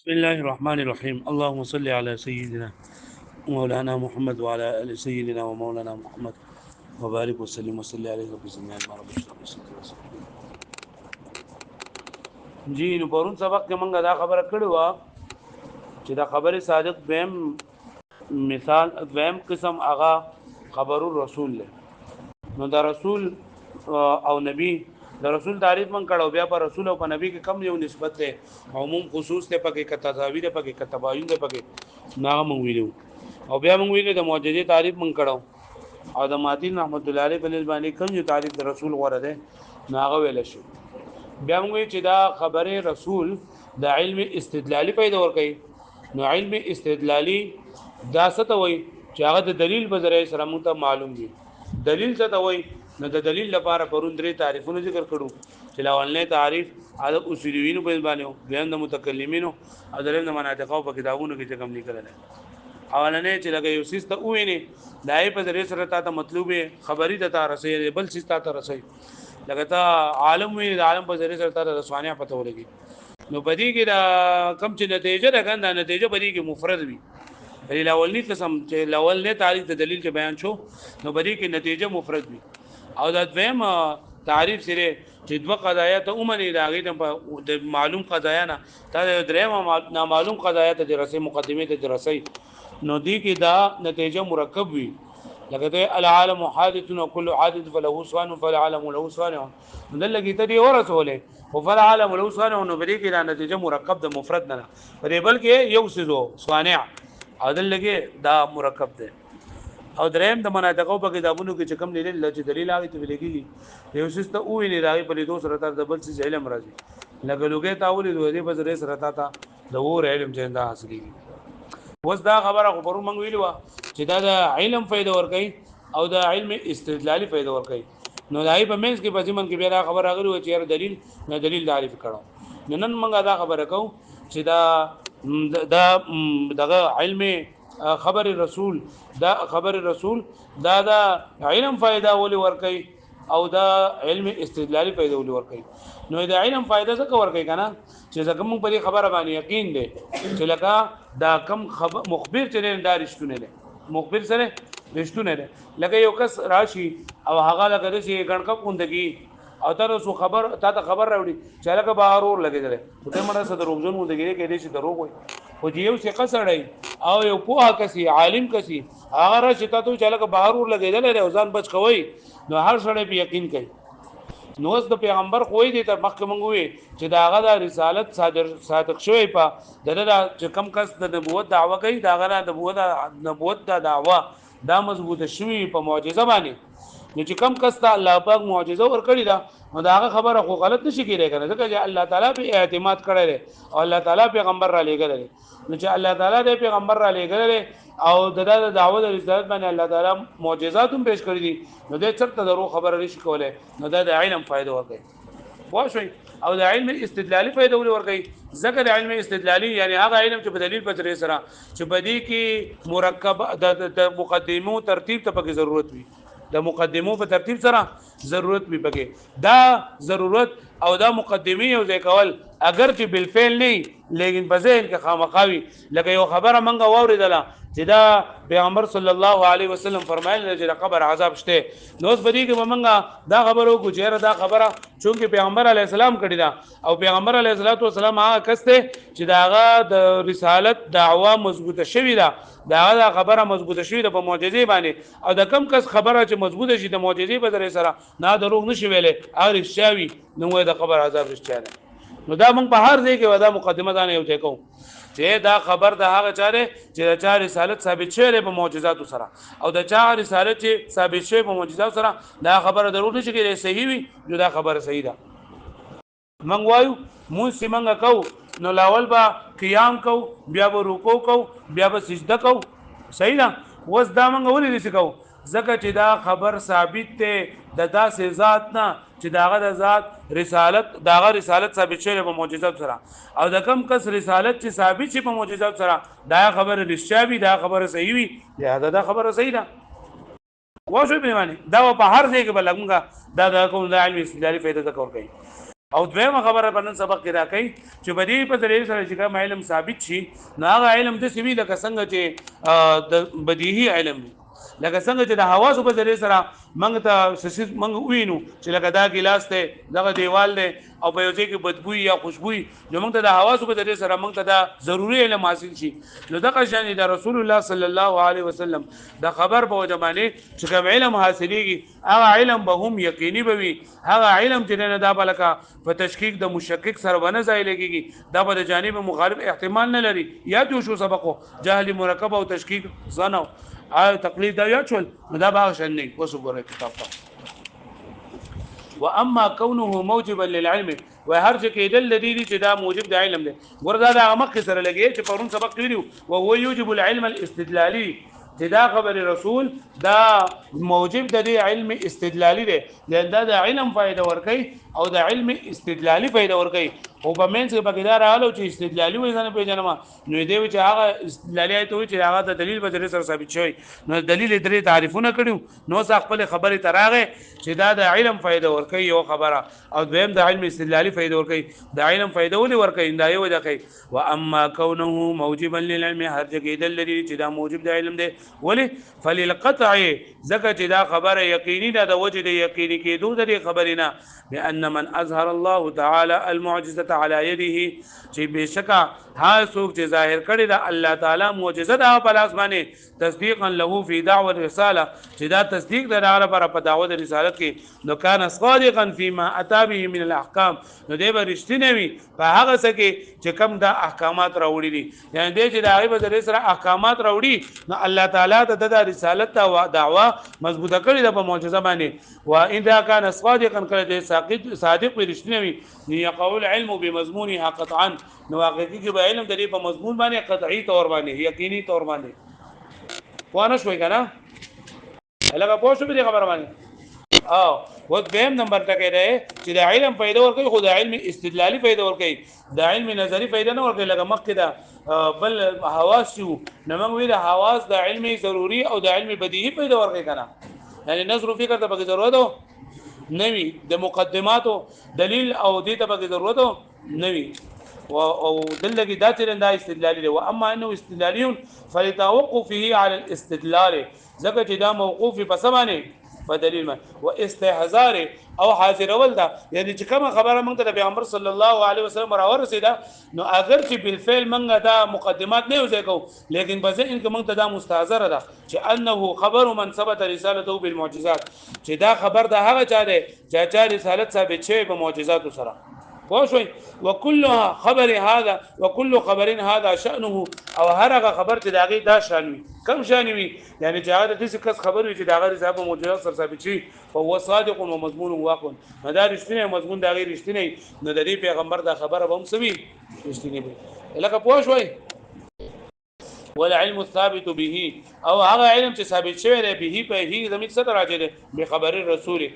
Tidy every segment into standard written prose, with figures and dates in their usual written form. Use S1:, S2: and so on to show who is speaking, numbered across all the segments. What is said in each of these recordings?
S1: بسم الله الرحمن الرحيم اللهم صل على سيدنا مولانا محمد وعلى آل سيدنا ومولانا محمد وبارك وسلم وصل عليه رب جميعا ما رب اشرح لي صدري ويسر لي أمري. جی نو پرون سبق کې مونږ دا خبره کړې و چې دا خبره صادق بهم مثال بهم قسم اغا خبر الرسول له نو دا رسول او نبی د رسول تعریف من کړه بیا پر رسول او په نبی کې کم یو نسبت ده عموم خصوص ته پکې کته تاویل پکې کته تباین ده پکې ناغه مونږ ویلو او بیا مونږ ویلو د معجزې تعریف من کړه او د ماتین رحمت الله علیه په نسبت کم یو تعریف د رسول غوړه ده ناغه ویل شو بیا مونږ چې دا خبره رسول د علم استدلالی پیدا ور کوي نو علم استدلالی دا څه ته وایي چې هغه د دلیل په ذریعہ سره موږ ته معلوم دي دلیل څه ته وایي نو د دلیل لپاره پرون درې تعریفونه ذکر کړو چې لاولنې تعریف د اصوليینو په باندې بیان د متکلمینو او دریم د مناطقو په کتابونو کې څنګه لیکل دي اولنې چې لګي یو سیس ته ویني دای په ذریعہ سره ته مطلوب خبري د تا رسې بل سیس ته رسې لګتا عالم وی د عالم په ذریعہ سره ته رسوانه پته ولګي نو بدی کې دا کم چې نتیجه ده کنده نتیجه بدی کې مفرد وي الاولنی قسم چې الاولنی تعریف د دلیل کې بیان شو نو بدی کې نتیجه مفرد وي او دا دویم تعریف سره چې دوه قضایا ته اومني راغی د معلوم قضایا نه تا دریم نامعلوم قضایا ته درسه مقدمه ته درسه نو دی کې دا نتیجه مرکب وي لکه ته العالم حادث وكل حادث فله صان فالعالم له صان دلګی ته دی ورسوله او فالعالم له صان نو بری کې دا نتیجه مرکب د مفرد نه پرې بلکې یو سيزو صانع او دلګی دا مرکب ده او دریم د مناطقو په کتابونو کې چې کوم لیدل چې دلیل هغه ته ویلېږي یو څه ته وې نه راغی په لیدو سره تر د بل څه علم راځي لکه لوګي تاول د دې په ذریعہ سره تا د ور علم چې دا حاصلېږي وس دا خبره خو پرون موږ ویلو چې دا د علم فائدہ ور کوي او د علم استدلالي فائدہ ور کوي نو دای په منځ کې په ځمن کې بیا خبره راغلی و چې دلیل نه دلیل تعریف کړو نن موږ دا خبره کوو چې دا دغه علم خبر رسول دا خبر رسول دا علم فائدہ ولي ور کوي او دا علم استدلالي فائدہ ولي ور کوي نو دا علم فائدہ څه ور کوي کنه چې څنګه موږ په خبره باندې یقین دي چې لکه دا کم مخبر چې نه دا رښتونه دي مخبر سره رښتونه دي لکه یو کس راشي او هغه لکه چې ګڼکپ کوندګي او تر سو خبر تا ته خبر راوړي چې لکه بهار اور لګیدل ته مړه سره دروغجن وندګي کې دې چې دروغ وي خو یو څه قصړی او یو پوها کسي عالم کسي هغه راشي ته چې لکه بهار اور لګیدل او ځان بچ کوي نو هر سړی په یقین کوي نو د پیغمبر خوې دي ته مخکې مونږ وي چې دا هغه د رسالت صادق شوی په دغه چې کم کس د نبوت دعوه کوي دا هغه د نبوت د دعوه دا مضبوطه شوی په معجزه باندې نو چې کم کس ته الله پاک معجزه ورکړي دا نو دا هغه خبره خو غلط نشي کېږي کنه ځکه چې الله تعالی په اعتماد کړی او الله تعالی پیغمبر را لېږل نو چې الله تعالی د پیغمبر را لېږل او د دعوت او رسالت باندې الله تعالی معجزات هم پیش کړی دي نو د چرته درو خبره نشي کوله نو دا د علم فائدہ ورکړي واښوي او د علم استدلالي فائدہ ورکړي ځکه د علم استدلالي یعنی هغه علم چې په دلیل په طریقه سره چې بدی کې مرکب د مقدمو ترتیب ته پکې ضرورت وي د مقدمو په ترتیب سره ضرورت وي پکې دا ضرورت او دا مقدمي او ذکول اگر چې بالفعل نه لیکن په ذهن کې خامخاوي لکه یو خبره منګه واوریدله چې دا پیغمبر صلی الله علیه وسلم فرمایله چې قبر عذاب شته نو اوس بدی کې منګه دا خبرو کو چې دا خبره چونکه پیغمبر علیه السلام کړی دا او پیغمبر علیه السلام هغه کسته چې داغه د رسالت دعوا مضبوطه شوی دا دا خبره مضبوطه شوی د په معجزې باندې او د کم کس خبره چې مضبوطه شي د معجزې په ذریعہ سره نه دروغ نشي ویلې هغه شاوی نو د قبر عذاب رښتیا ده نو دا موږ په هر ځای کې ودا مقدمه ځان یو ځای کوو چې دا خبر د هغه چاره چې د چا رسالت ثابت شوی په معجزاتو سره او د چا رسالت چې ثابت شوی په معجزاتو سره دا خبره ضرور نشي کېږي صحیح وي نو دا خبره صحیح ده موږ وایو مون سیمنګ کو نو لاول با قیام کو بیا به رکوع کو بیا به سجده کو صحیح ده وس دا موږ ولې دې کو ځکه چې دا خبر ثابت ته د داسې ذات نه چې داغه د ذات رسالت ثابت شوی په معجزات سره او د کم کس رسالت چې ثابت شي په معجزات سره دا خبره رښتیا وي دا خبره صحیح وي دا خبره صحیح ده واښوي به معنی دا په هر ځای کې بلګمګه دا کوم د علم استدلالي فائدہ ذکر کوي او دویمه خبره په نن سبق کې راکړي چې بدی په دلیل سره چې کوم علم ثابت شي نو هغه علم د سوي لکه څنګه چې د بدیهي علم دی لکه څنګه چې د حواس په ذریعہ سره موږ ته سسیز موږ وینو چې لکه دا ګلاس ته دغه دیوال دی او په یو ځای کې بدبوئی یا خوشبوئی نو موږ ته د حواس په ذریعہ سره موږ ته دا ضروري علم حاصل شي نو دغه شان د رسول الله صلی الله علیه وسلم د خبر په وجه باندې چې کوم علم حاصلېږي هغه علم به هم یقیني به وي هغه علم چې نه دا بلکه په تشکیک د مشکک سره ونه ځای لګيږي دا به د جانب مخالف احتمال نه لري یا جو شو سبقو جهل مرکب او تشکیک ځنو تقلید دا یا چول دا باغ شن نه وسو ګره کتاب ته واما كونه موجبا للعلم وهرج کېدل د دې چې دا موجب د علم دی وردا دا مخ سره لګي چې پرون سبق ویلو او هو يوجب العلم الاستدلالي دا خبر رسول دا موجب د علم استدلالي دی لأن دا د علم فائدہ ورکي او د علم استدلالي فائدہ ورکي او په منځ کې بګیدار حالو چې استدلالي وې ځنه پیژنم نو دې چې هغه استدلالي ایت وي چې هغه د دلیل په ذریعہ سره ثابت شوی نو دلیل درې تعریفونه کړیو نو ځ خپل خبره تراغه چې دا د علم فائدہ ورکي یو خبره او دویم د علم استدلالي فائدہ ورکي د علم فائدہ ولې ورکي دا یو د کوي واما كونه موجبا للعلم هر جګې دلیل چې دا موجب د علم دی ولې فللقطع زکه چې دا خبره یقیني ده د وجه د یقیني کېدو د خبرینه بان من اظهر الله تعالی المعجزه على يده چې بشکا ها څوک چې ظاهر کړي دا الله تعالی معجزه ده په لاس باندې تصدیقا له فی دعوه الرساله چې دا تصدیق ده هغه پر په دعوه د رسالت کې نو کان صادقا فيما اتى به من الاحکام نو دی به رښتینی وي په هغه څه کې چې کوم دا احکامات راوړي دي یعنی دی چې دا غیب د سره احکامات راوړي نو الله تعالی د رسالت ته دعوه مضبوطه کړي ده په معجزه باندې و اذا كان صادقا کله صادق رښتینی وي نو يقول علم بمضمونها قطعا نو حقیقي کې به علم د دې په مضمون باندې قطعي تور باندې یقیني تور باندې پوه نه شوي کنه هغه پوه شو به خبره باندې او و دویم نمبر ټکی دی چې د علم پیدا ورکوي خو د علم استدلالي پیدا ورکوي د علم نظری پیدا نه ورکوي لکه مخکې دا بل حواس شو نو موږ وی د حواس د علم ضروري او د علم بدیهي پیدا ورکوي کنه یعنی نظر فکر ته پکې ضرورت نوی د مقدماتو دلیل او دې ته پکې ضرورت نوی او دلګي داتره دا استدلالي دی و اما انه استدلالي فلتوقفه على الاستدلال ځکه چې دا موقوف په سمانه په دلیل ما و استحضار او حاضر ول دا یعنی چې کوم خبره موږ ته پیغمبر صلی الله علیه وسلم راور رسیدا نو اگر چې بالفعل موږ دا مقدمات نه وځي کو لیکن په ځین کې موږ ته دا مستحضر ده چې انه خبر من ثبت رسالته بالمعجزات چې دا خبر د هغه چا دی چې رسالت ثابت شوی په معجزات سره پوښوي وکلها خبر هذا وكل خبر هذا شأنه او هرغه خبر چې داغي دا شان وي کم شان وي یعنی چې هغه د دې کس خبر وي چې داغه حساب معجزات سره ثابت شي فهو صادق ومضمون واقع دا رښتینی مضمون دا غیر رښتینی نو د دې پیغمبر دا خبره به هم سوي رښتینی وي لکه پوښوي والعلم الثابت به او هغه علم چې ثابت شوی دی به په هی زمير څه راځي دی به خبر رسول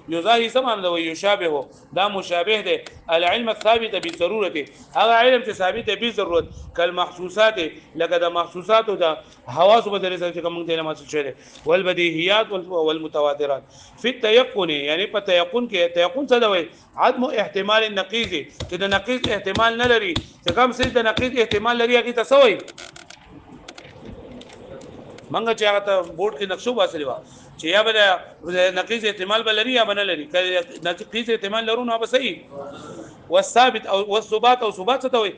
S1: یزاهی سمان دی یشابه دا مشابه دی العلم الثابت بالضروره هغه علم چې ثابت دی به ضرورت کل محسوسات لکه د محسوسات او د حواس په ذریعہ چې کوم دی محسوس شوی دی والبدیهیات والمتواترات فی التيقن یعنی په تيقن کې تيقن څه دی عدم احتمال النقيض چې د نقيض احتمال نه لري چې کوم څه د نقيض احتمال لري هغه تسوي منګه چې هغه ته بورډ کې نقشو باسلی و چې یا به نقیض احتمال به لري یا به نه لري کله نقیض احتمال لرونه به صحیح والثابت او والثبات او ثبات څه ته وي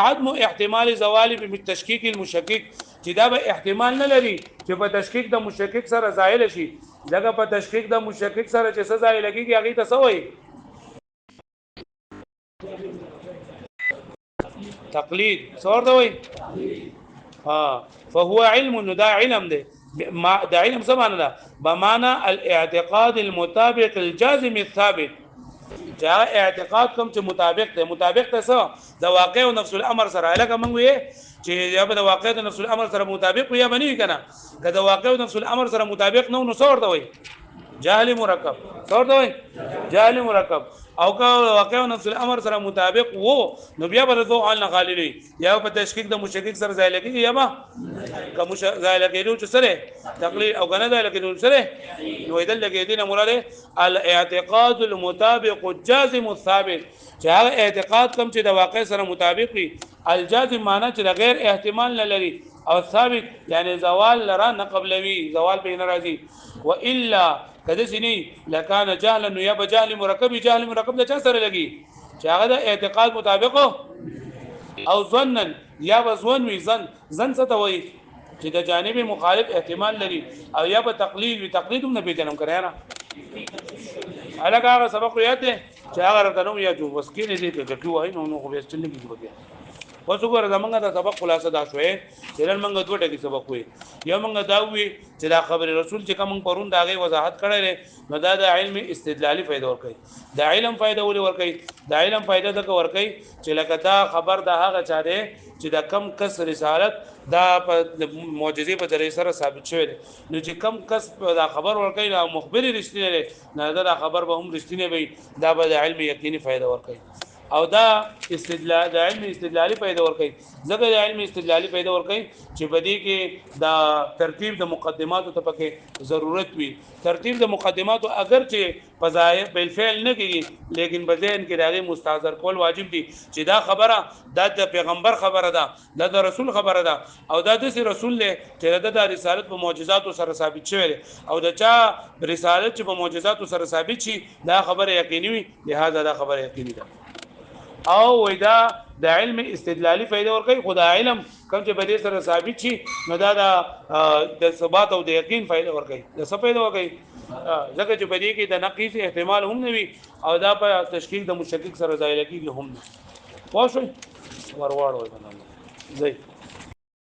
S1: عدم احتمال زوال بالتشکیک المشکک چې دا به احتمال نه لري چې په تشکیک د مشکک سره زائل شي دغه په تشکیک د مشکک سره چې څه زائل کیږي هغه ته څه وي تقلید څور دی وي فهو علم دا علم ده دا علم سمانه ده بمعنى الاعتقاد المطابق الجازم الثابت جاء اعتقاد کوم چې مطابق ته څه د واقع او نفس الامر سره لکه موږ وی چې یا د واقع او نفس الامر سره مطابق یا بنوي کنه که د واقع او نفس الامر سره مطابق نو څور دی جهل مرکب څورته وای جهل مرکب او کا واقع نفس الامر سره مطابق وو نو بیا به دو حال خالی نه یا په تشکیک د مشکک سره ځای لګي یا ما کوم ځای لګي چې سره تقلید او کنه ځای لګي سره نو ایدل لګي دینه مراله الاعتقاد المطابق الجازم الثابت چې هغه اعتقاد کوم چې د واقع سره مطابق وي الجازم معنی چې د غیر احتمال نه لري او ثابت یعنی زوال لرا نه قبلوي زوال به ناراضي والا کده سني لکان جهل نو یا بجهل مرکب د چا سره لګي چې هغه د اعتقاد مطابق او ظن یا بزون وي ظن څه ته وایي چې د جانب مخالف احتمال لري او یا په تقلید هم نه پیژنم کړی نه الګا هغه سبق یاد دی چې هغه راته نو یا جو بس کې نه دي چې کوی نو خو به ستنه کیږي اوس وګوره زمونږ د سبق خلاصه دا شوې چې نن موږ دوه ټکي سبق وي یو موږ دا وی چې دا خبر رسول چې کوم پرون دا غي وضاحت کړی نو دا د علم استدلالي فائدہ ورکړي د علم فائدہ ورکړي د علم فائدہ د ورکړي چې لکه دا خبر د هغه چا دی چې د کم کس رسالت دا معجزې په ذریعہ سره ثابت شوی نو چې کم کس دا خبر ورکړي نو مخبر رښتینی نه دا خبر به هم رښتینی وي دا به د علم یقیني فائدہ ورکړي او دا استدلال د علم استدلالي پیدا ور کوي ځکه د علم استدلالي پیدا ور کوي چې بدی کې دا ترتیب د مقدماتو ته پکې ضرورت وي ترتیب د مقدماتو اگر چې فضایع بالفعل نه کیږي لیکن بذهن کې داغه مستحضر کول واجب دي چې دا خبره د پیغمبر خبره ده د رسول خبره ده او دا د رسول له چې د رسالت په معجزاتو سره ثابت شوی او د چا رسالت چې په معجزاتو سره ثابت شي دا خبره یقیني وي لہذا دا خبره یقیني ده او ودا د علم استدلالي فائدہ ورکوي خدای علم کوم چې بده سره ثابت شي نو دا د ثبات او د یقین فائدہ ورکوي د څه فائدہ ورکوي ځکه چې بده کې د نقیص احتمال هم نه وي او دا په تشکیک د مشکک سره ځای لګي هم نه پوه شئ ورواړو زي